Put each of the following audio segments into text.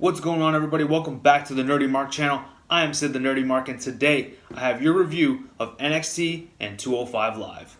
What's going on, everybody? Welcome back to the Nerdy Mark channel. I am Sid the Nerdy Mark, and today I have your review of NXT and 205 Live.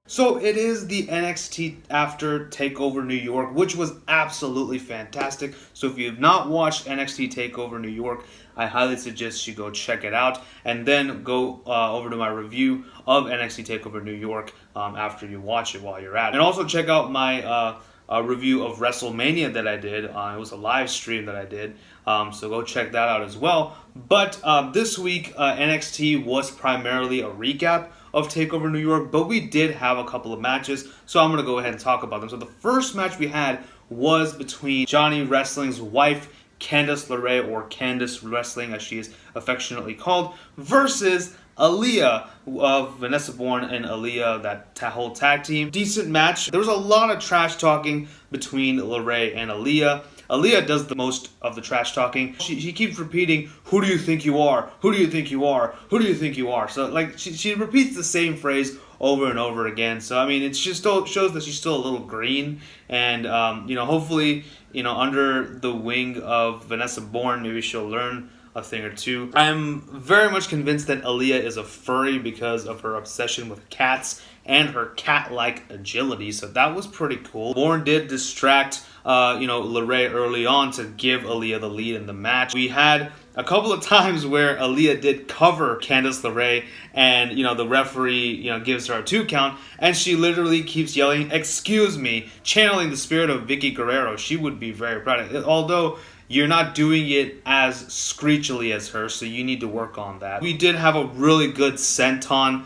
So it is the NXT after TakeOver New York, which was absolutely fantastic. So if you have not watched NXT TakeOver New York, I highly suggest you go check it out and then go over to my review of NXT TakeOver New York after you watch it while you're at it. And also check out my review of WrestleMania that I did. It was a live stream that I did, so go check that out as well. But this week, NXT was primarily a recap of TakeOver New York, but we did have a couple of matches, so I'm going to go ahead and talk about them. So the first match we had was between Johnny Wrestling's wife, Candice LeRae, or Candice Wrestling as she is affectionately called, versus Aaliyah of Vanessa Bourne and Aaliyah, that whole tag team. Decent match. There was a lot of trash talking between LeRae and Aaliyah. Aaliyah does the most of the trash talking. She keeps repeating, "Who do you think you are? Who do you think you are? Who do you think you are?" So like she repeats the same phrase over and over again. So I mean, it just still shows that she's still a little green. And hopefully, under the wing of Vanessa Bourne, maybe she'll learn a thing or two. I'm very much convinced that Aaliyah is a furry because of her obsession with cats and her cat-like agility, so that was pretty cool. Bourne did distract LeRae early on to give Aaliyah the lead in the match. We had a couple of times where Aaliyah did cover Candice LeRae, and the referee gives her a 2 count, and she literally keeps yelling, "Excuse me," channeling the spirit of Vicky Guerrero. She would be very proud of it, although you're not doing it as screechily as her, so you need to work on that. We did have a really good senton,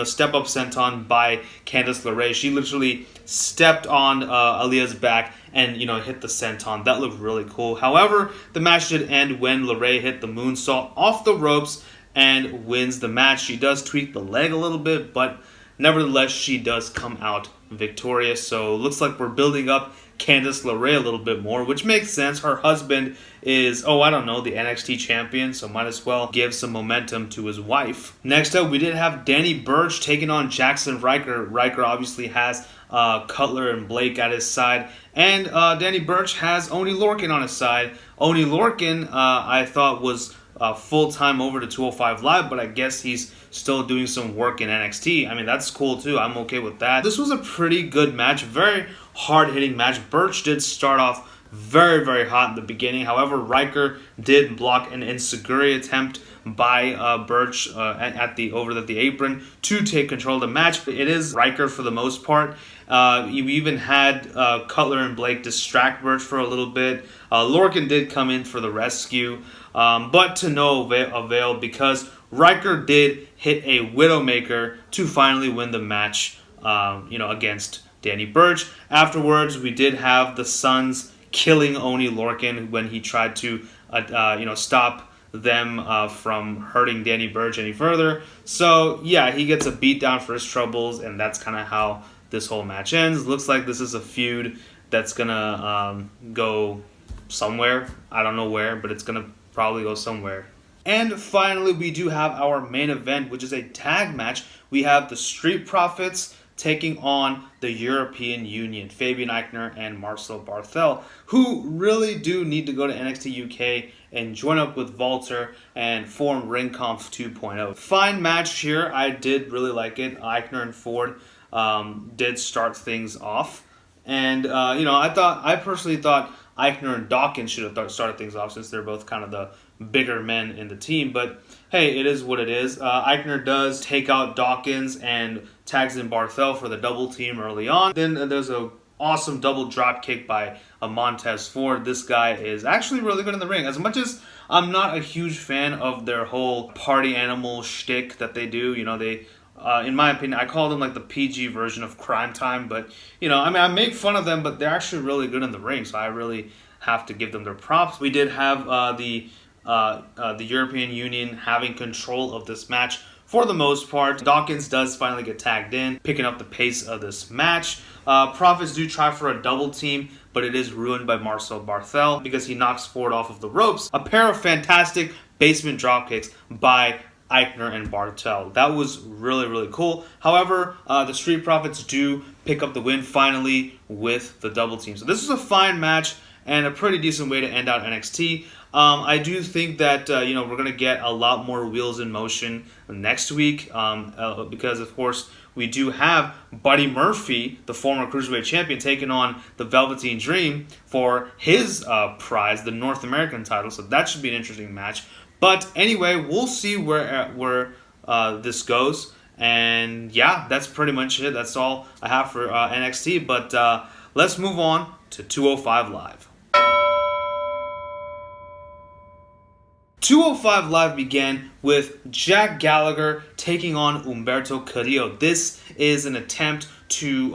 step-up senton by Candice LeRae. She literally stepped on Aaliyah's back and, hit the senton. That looked really cool. However, the match did end when LeRae hit the moonsault off the ropes and wins the match. She does tweak the leg a little bit, but nevertheless, she does come out victorious. So it looks like we're building up Candice LeRae a little bit more, which makes sense. Her husband is, the NXT champion, so might as well give some momentum to his wife. Next up, we did have Danny Burch taking on Jackson Ryker. Ryker obviously has Cutler and Blake at his side, and Danny Burch has Oney Lorcan on his side. Oney Lorcan, I thought, was full-time over to 205 Live, but I guess he's still doing some work in NXT. I mean, that's cool too. I'm okay with that. This was a pretty good match, very hard-hitting match. Burch did start off very, very hot in the beginning. However, Ryker did block an enziguri attempt by Burch over the apron to take control of the match. It is Ryker for the most part. You even had Cutler and Blake distract Burch for a little bit. Lorcan did come in for the rescue, but to no avail because Ryker did hit a Widowmaker to finally win the match, against Danny Burch. Afterwards, we did have the Sons killing Oney Lorcan when he tried to, stop them from hurting Danny Burch any further. So, yeah, he gets a beatdown for his troubles, and that's kind of how this whole match ends. Looks like this is a feud that's going to go somewhere. I don't know where, but it's going to probably go somewhere. And finally, we do have our main event, which is a tag match. We have the Street Profits taking on the European Union, Fabian Eichner and Marcel Barthel, who really do need to go to NXT UK and join up with Walter and form Ringkampf 2.0. Fine match here. I did really like it. Eichner and Ford did start things off. And, I personally thought Eichner and Dawkins should have started things off since they're both kind of the bigger men in the team. But, hey, it is what it is. Eichner does take out Dawkins and tags in Barthel for the double team early on. Then there's a awesome double drop kick by Montez Ford. This guy is actually really good in the ring. As much as I'm not a huge fan of their whole party animal shtick that they do, they... in my opinion, I call them like the PG version of Crime Time, but I make fun of them, but they're actually really good in the ring, so I really have to give them their props. We did have the European Union having control of this match for the most part. Dawkins does finally get tagged in, picking up the pace of this match. Profits do try for a double team, but it is ruined by Marcel Barthel because he knocks Ford off of the ropes. A pair of fantastic basement dropkicks by Eichner and Bartel. That was really, really cool. However, the Street Profits do pick up the win finally with the double team. So this is a fine match and a pretty decent way to end out NXT. I do think that we're going to get a lot more wheels in motion next week because, of course, we do have Buddy Murphy, the former Cruiserweight Champion, taking on the Velveteen Dream for his prize, the North American title. So that should be an interesting match. But anyway, we'll see where this goes. And yeah, that's pretty much it. That's all I have for NXT. But let's move on to 205 Live. 205 Live began with Jack Gallagher taking on Humberto Carrillo. This is an attempt to,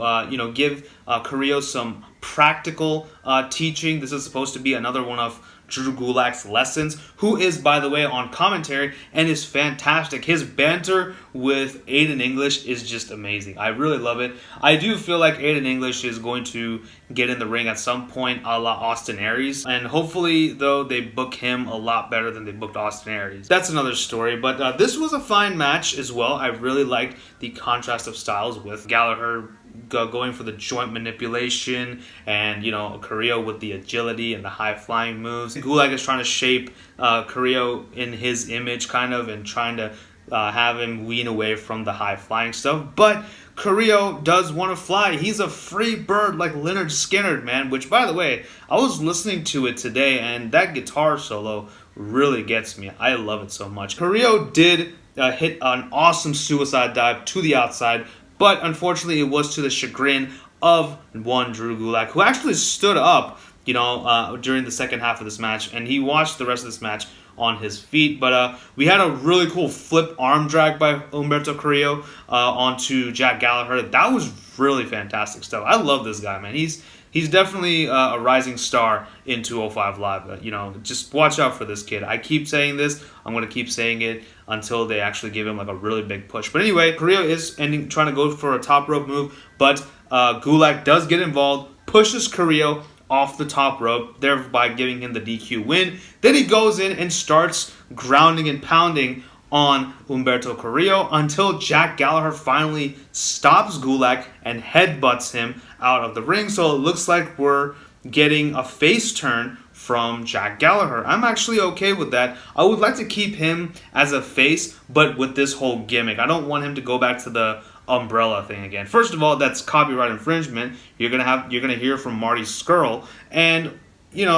give Carrillo some practical teaching. This is supposed to be another one of Drew Gulak's lessons, who is, by the way, on commentary and is fantastic. His banter with Aiden English is just amazing. I really love it. I do feel like Aiden English is going to get in the ring at some point a la Austin Aries, and hopefully, though, they book him a lot better than they booked Austin Aries. That's another story, but this was a fine match as well. I really liked the contrast of styles with Gallagher going for the joint manipulation and, Carrillo with the agility and the high-flying moves. Gulak is trying to shape Carrillo in his image, kind of, and trying to have him wean away from the high-flying stuff. But Carrillo does want to fly. He's a free bird like Leonard Skinner, man, which, by the way, I was listening to it today, and that guitar solo really gets me. I love it so much. Carrillo did hit an awesome suicide dive to the outside, but unfortunately, it was to the chagrin of one Drew Gulak, who actually stood up, during the second half of this match, and he watched the rest of this match on his feet. But we had a really cool flip arm drag by Humberto Carrillo onto Jack Gallagher. That was really fantastic stuff. I love this guy, man. He's definitely a rising star in 205 Live. Just watch out for this kid. I keep saying this. I'm going to keep saying it until they actually give him like a really big push. But anyway, Carrillo is trying to go for a top rope move, but Gulak does get involved, pushes Carrillo off the top rope, thereby giving him the DQ win. Then he goes in and starts grounding and pounding on Humberto Carrillo until Jack Gallagher finally stops Gulak and headbutts him out of the ring. So it looks like we're getting a face turn from Jack Gallagher. I'm actually okay with that. I would like to keep him as a face, but with this whole gimmick. I don't want him to go back to the umbrella thing again. First of all, that's copyright infringement. You're gonna hear from Marty Scurll, and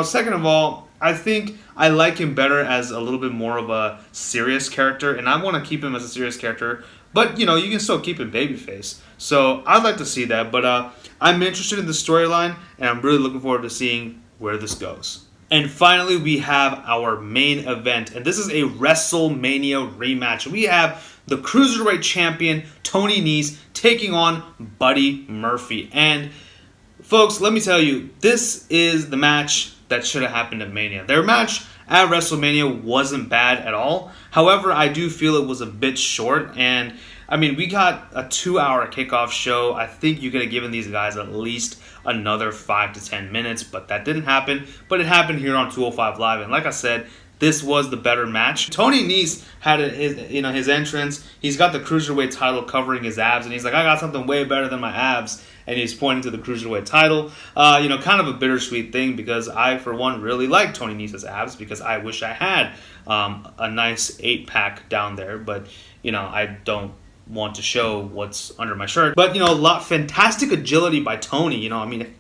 second of all, I think I like him better as a little bit more of a serious character, and I want to keep him as a serious character, but you can still keep him babyface. So I'd like to see that, but I'm interested in the storyline, and I'm really looking forward to seeing where this goes. And finally, we have our main event, and this is a WrestleMania rematch. We have the Cruiserweight Champion, Tony Nese, taking on Buddy Murphy. And folks, let me tell you, this is the match that should have happened at Mania. Their match at WrestleMania wasn't bad at all. However, I do feel it was a bit short, and we got a 2-hour kickoff show. I think you could have given these guys at least another 5 to 10 minutes, but that didn't happen. But it happened here on 205 Live, and like I said, this was the better match. Tony Nese had his entrance. He's got the Cruiserweight title covering his abs, and he's like, I got something way better than my abs. And he's pointing to the Cruiserweight title. Kind of a bittersweet thing because I, for one, really like Tony Nese's abs because I wish I had a nice 8-pack down there. But, I don't want to show what's under my shirt. But, fantastic agility by Tony.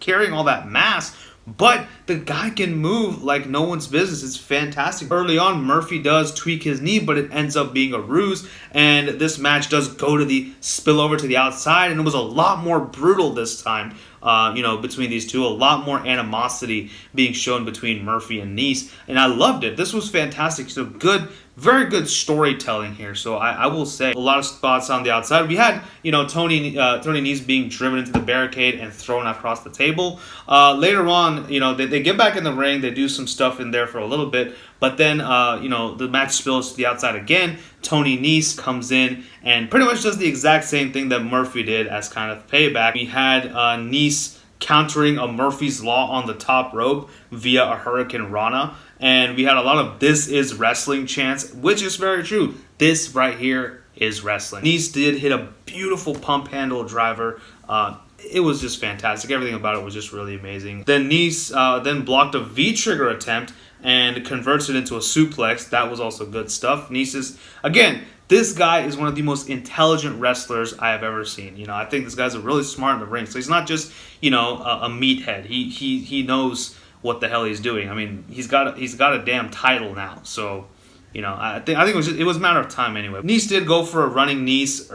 Carrying all that mass. But the guy can move like no one's business. It's fantastic. Early on, Murphy does tweak his knee, but it ends up being a ruse. And this match does go to the spillover to the outside. And it was a lot more brutal this time, between these two. A lot more animosity being shown between Murphy and Nese. And I loved it. This was fantastic. So very good storytelling here. So I will say a lot of spots on the outside. We had, Tony Nese being driven into the barricade and thrown across the table. Later on, they get back in the ring. They do some stuff in there for a little bit. But then, the match spills to the outside again. Tony Nese comes in and pretty much does the exact same thing that Murphy did as kind of payback. We had Nese countering a Murphy's Law on the top rope via a Hurricane Rana. And we had a lot of "this is wrestling" chants, which is very true. This right here is wrestling. Nese did hit a beautiful pump handle driver. It was just fantastic. Everything about it was just really amazing. Then Nese then blocked a V-trigger attempt and converts it into a suplex. That was also good stuff. Nese, again, this guy is one of the most intelligent wrestlers I have ever seen. You know, I think this guy's really smart in the ring. So he's not just, you know, a meathead. He knows what the hell he's doing. I mean, he's got a damn title now. So, you know, I think it was a matter of time anyway. Nese did go for a running Nese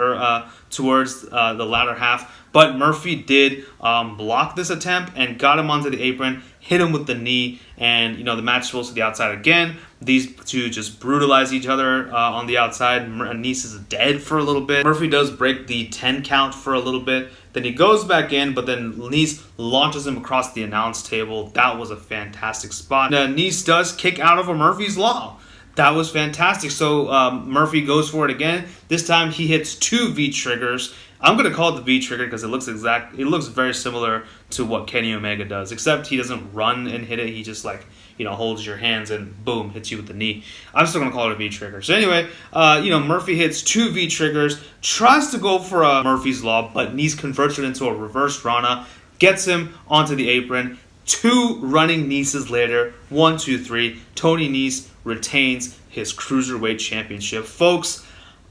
towards the latter half, but Murphy did block this attempt and got him onto the apron, hit him with the knee, and, you know, the match rolls to the outside again. These two just brutalize each other on the outside. Nese is dead for a little bit. Murphy does break the 10 count for a little bit. Then he goes back in, but then Nese launches him across the announce table. That was a fantastic spot. Nese does kick out of a Murphy's Law. That was fantastic. So Murphy goes for it again. This time he hits 2 V-triggers. I'm going to call it the V-trigger because it looks very similar to what Kenny Omega does, except he doesn't run and hit it. He just, like, you know, holds your hands and boom, hits you with the knee. I'm still going to call it a V-trigger. So anyway, you know, Murphy hits 2 V-triggers, tries to go for a Murphy's Law, but Nese converts it into a reverse Rana, gets him onto the apron. 2 running Neses later, 1, 2, 3, Tony Nese retains his Cruiserweight Championship. Folks,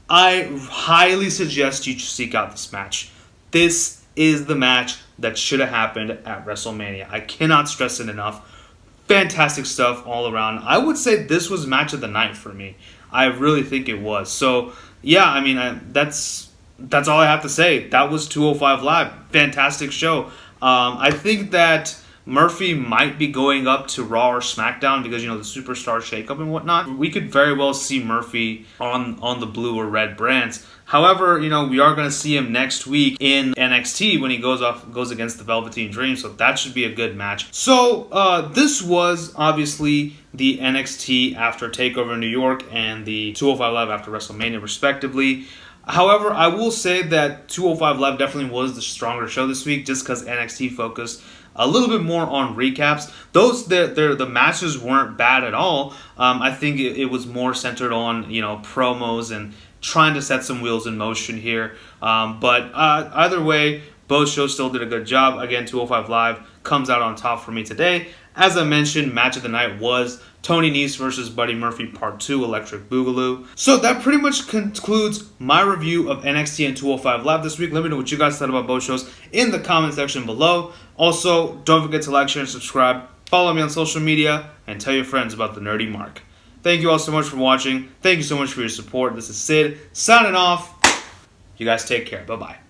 I highly suggest you seek out this match. This is the match that should have happened at WrestleMania. I cannot stress it enough. Fantastic stuff all around. I would say this was match of the night for me. I really think it was. So, yeah, I mean, that's all I have to say. That was 205 Live. Fantastic show. I think that Murphy might be going up to Raw or SmackDown because, you know, the Superstar shakeup and whatnot. We could very well see Murphy on the blue or red brands. However, you know, we are going to see him next week in NXT when he goes against the Velveteen Dream, so that should be a good match. So this was obviously the NXT after TakeOver New York and the 205 Live after WrestleMania, respectively. However, I will say that 205 Live definitely was the stronger show this week just because NXT focused a little bit more on recaps. The matches weren't bad at all. I think it was more centered on, you know, promos and trying to set some wheels in motion here. But either way, both shows still did a good job. Again, 205 Live comes out on top for me today. As I mentioned, match of the night was Tony Nese versus Buddy Murphy Part 2 Electric Boogaloo. So that pretty much concludes my review of NXT and 205 Live this week. Let me know what you guys thought about both shows in the comment section below. Also, don't forget to like, share, and subscribe. Follow me on social media and tell your friends about the Nerdy Mark. Thank you all so much for watching. Thank you so much for your support. This is Sid signing off. You guys take care. Bye-bye.